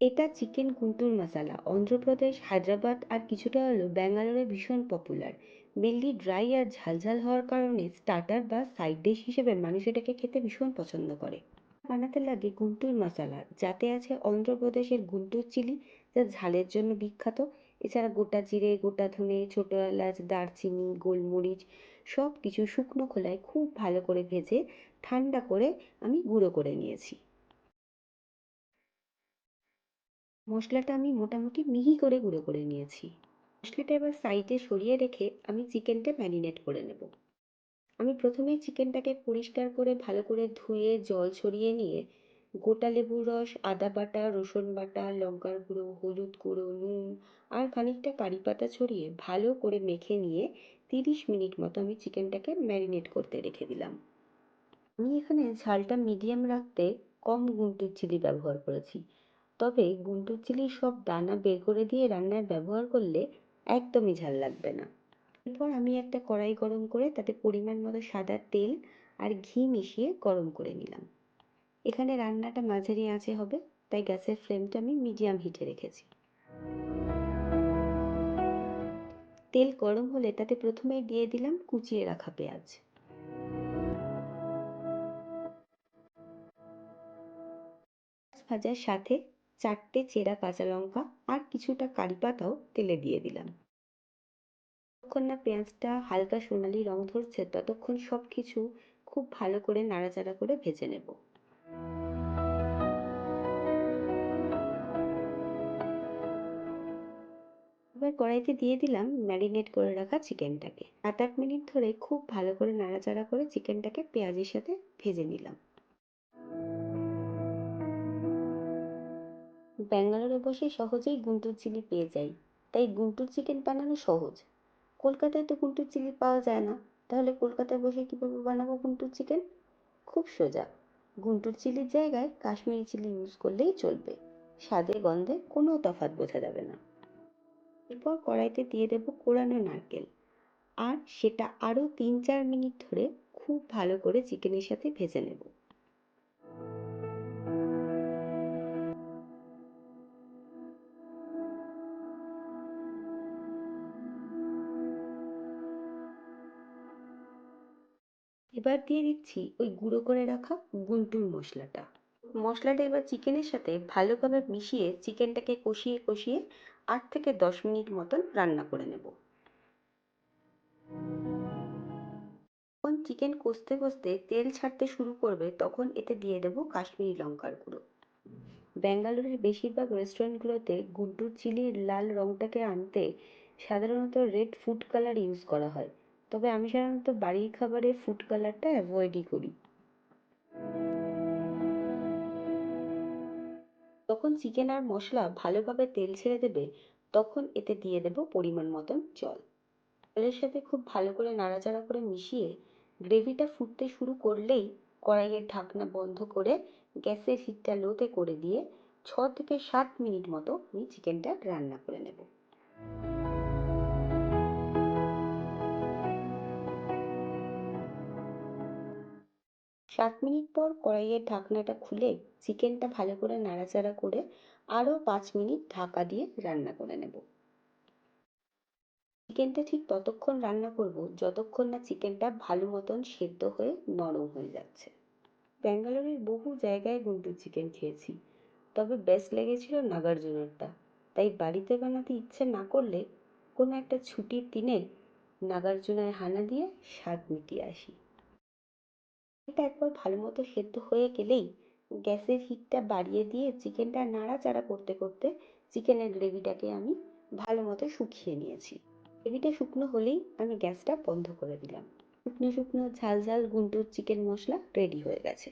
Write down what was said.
এটা চিকেন গুন্টুর মশালা। অন্ধ্রপ্রদেশ, হায়দ্রাবাদ আর কিছুটা হলো ব্যাঙ্গালোরে ভীষণ পপুলার। মেনলি ড্রাই আর ঝালঝাল হওয়ার কারণে স্টার্টার বা সাইড ডিশ হিসেবে মানুষ এটাকে খেতে ভীষণ পছন্দ করে। বানাতে লাগে গুন্টুর মশালা, যাতে আছে অন্ধ্রপ্রদেশের গুন্টুর চিলি, যা ঝালের জন্য বিখ্যাত। এছাড়া গোটা জিরে, গোটা ধনে, ছোট এলাচ, দারচিনি, গোলমরিচ সব কিছু শুকনো খোলায় খুব ভালো করে ভেজে ঠান্ডা করে আমি গুঁড়ো করে নিয়েছি। মশলাটা আমি মোটামুটি মিহি করে গুঁড়ো করে নিয়েছি। মশলাটা এবার সাইডে সরিয়ে রেখে আমি চিকেনটা ম্যারিনেট করে নেব। আমি প্রথমেই চিকেনটাকে পরিষ্কার করে ভালো করে ধুয়ে জল ছড়িয়ে নিয়ে গোটা লেবুর রস, আদা বাটা, রসুন বাটা, লঙ্কার গুঁড়ো, হলুদ গুঁড়ো, নুন আর খানিকটা কারি পাতা ছড়িয়ে ভালো করে মেখে নিয়ে 30 মিনিট মতো আমি চিকেনটাকে ম্যারিনেট করতে রেখে দিলাম। আমি এখানে ঝালটা মিডিয়াম রাখতে কম গুন্টুর চিলি ব্যবহার করেছি। তবে গুন্টুর চিলির সব দানা বের করে দিয়ে রান্নায় ব্যবহার করলে একদমই ঝাল লাগবে না। এরপর আমি একটা কড়াই গরম করে তাতে পরিমাণ মতো সাদা তেল আর ঘি মিশিয়ে গরম করে নিলাম। এখানে রান্নাটা মাঝারি আঁচে হবে, তাই গ্যাসের ফ্লেমটা আমি মিডিয়াম হিটে রেখেছি। তেল গরম হলে তাতে প্রথমেই দিয়ে দিলাম কুচিয়ে রাখা পেঁয়াজ। ভাজার সাথে 4টে চেরা কাঁচা লঙ্কা আর কিছুটা কারি পাতাও তেলে দিয়ে দিলাম। যতক্ষণ না পেঁয়াজটা হালকা সোনালি রং ধরছে ততক্ষণ সব কিছু খুব ভালো করে নাড়াচাড়া করে ভেজে নেব। এবার কড়াইতে দিয়ে দিলাম ম্যারিনেট করে রাখা চিকেনটাকে। 7-8 মিনিট ধরে খুব ভালো করে নাড়াচাড়া করে চিকেনটাকে পেঁয়াজের সাথে ভেজে নিলাম। ব্যাঙ্গালোরে বসে সহজেই গুন্টুর চিলি পেয়ে যাই, তাই গুন্টুর চিকেন বানানো সহজ। কলকাতায় তো গুন্টুর চিলি পাওয়া যায় না, তাহলে কলকাতায় বসে কীভাবে বানাবো গুন্টুর চিকেন? খুব সোজা। গুন্টুর চিলির জায়গায় কাশ্মীরি চিলি ইউজ করলেই চলবে। স্বাদে গন্ধে কোনো তফাৎ বোঝা যাবে না। এরপর কড়াইতে দিয়ে দেবো কোরানো নারকেল, আর সেটা আরও 3-4 মিনিট ধরে খুব ভালো করে চিকেনের সাথে ভেজে নেব। এবার দিয়ে দিচ্ছি ওই গুঁড়ো করে রাখা গুন্টুর মশলাটা। মশলাটা এবার চিকেনের সাথে ভালোভাবে মিশিয়ে চিকেনটাকে কষিয়ে কষিয়ে 8 থেকে 10 মিনিট মতন রান্না করে নেব। যখন চিকেন কষতে কষতে তেল ছাড়তে শুরু করবে তখন এতে দিয়ে দেবো কাশ্মীরি লঙ্কার গুঁড়ো। ব্যাঙ্গালোরের বেশিরভাগ রেস্টুরেন্টগুলোতে গুন্টুর চিলির লাল রঙটাকে আনতে সাধারণত রেড ফুড কালার ইউজ করা হয়, তবে আমি সাধারণত বাড়ির খাবারে ফুড কালারটা অ্যাভয়েডই করি। যখন চিকেন আর মশলা ভালোভাবে তেল ছেড়ে দেবে তখন এতে দিয়ে দেবো পরিমাণ মতন জল। জলের সাথে খুব ভালো করে নাড়াচাড়া করে মিশিয়ে গ্রেভিটা ফুটতে শুরু করলেই কড়াইয়ের ঢাকনা বন্ধ করে গ্যাসের হিটটা লোতে করে দিয়ে 6 থেকে 7 মিনিট মতো আমি চিকেনটা রান্না করে নেব। 7 মিনিট পর কড়াইয়ের ঢাকনাটা খুলে চিকেনটা ভালো করে নাড়াচাড়া করে আরও 5 মিনিট ঢাকা দিয়ে রান্না করে নেব। চিকেনটা ঠিক ততক্ষণ রান্না করব যতক্ষণ না চিকেনটা ভালো মতন সেদ্ধ হয়ে নরম হয়ে যাচ্ছে। ব্যাঙ্গালোরের বহু জায়গায় গুন্টুর চিকেন খেয়েছি, তবে বেস্ট লেগেছিল নাগার্জুনেরটা। তাই বাড়িতে বানাতে ইচ্ছে না করলে কোনো একটা ছুটির দিনে নাগার্জুনায় হানা দিয়ে স্বাদ মিটিয়ে আসি। এটা একবার ভালো মতো সেদ্ধ হয়ে গেলেই গ্যাসের হিটটা বাড়িয়ে দিয়ে চিকেনটা নাড়াচাড়া করতে করতে চিকেনের গ্রেভিটাকে আমি ভালো মতো শুকিয়ে নিয়েছি। গ্রেভিটা শুকনো হলেই আমি গ্যাসটা বন্ধ করে দিলাম। শুকনো শুকনো ঝাল ঝাল গুন্টুর চিকেন মশলা রেডি হয়ে গেছে।